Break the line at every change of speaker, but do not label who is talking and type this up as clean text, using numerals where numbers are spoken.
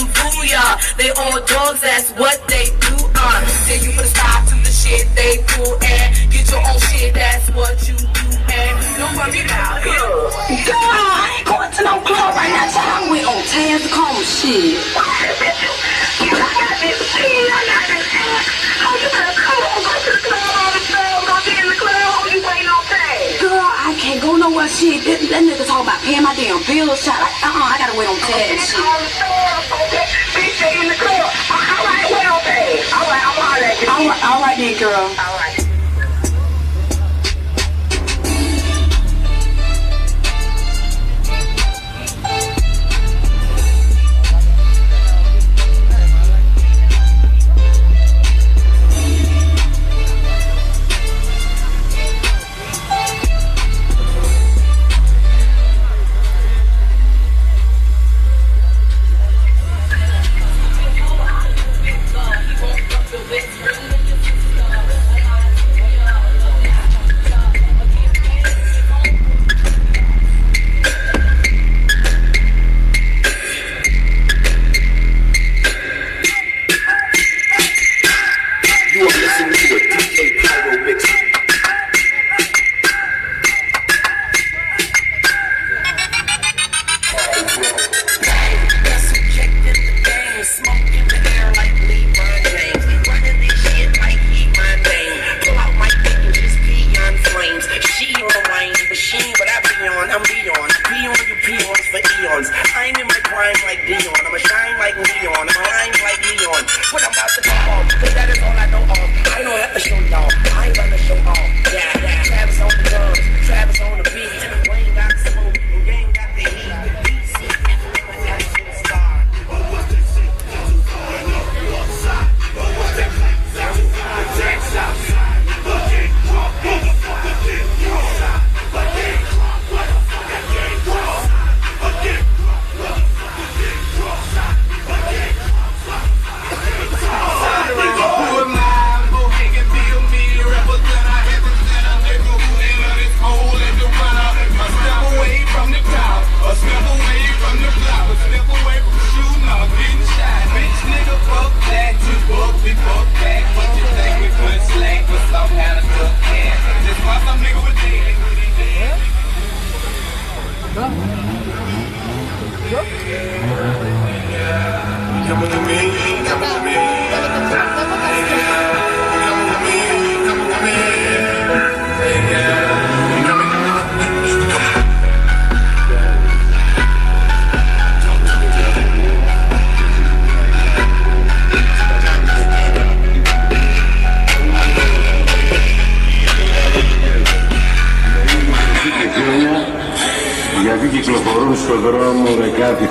them booyah. They all dogs, that's what they do. Then you put a stop to the shit they do and get your own shit. That's what you do and don't worry about it.
God, I ain't going to no club right now. So I'm with on Taz Cone shit. You got this shit. I got this ass. Oh, you better come on, go to the club all the time. Go be in the club. Oh, you ain't no thing. Girl, I can't go nowhere. Shit, that nigga talking about paying my damn bills. Shot like, I gotta wait on Taz shit. Bitch, they in the club. All right, wait on Taz. All right, I'm all right. All right then, girl. All right.
Γιατί κυκλοφορούν στον δρόμο με κάτι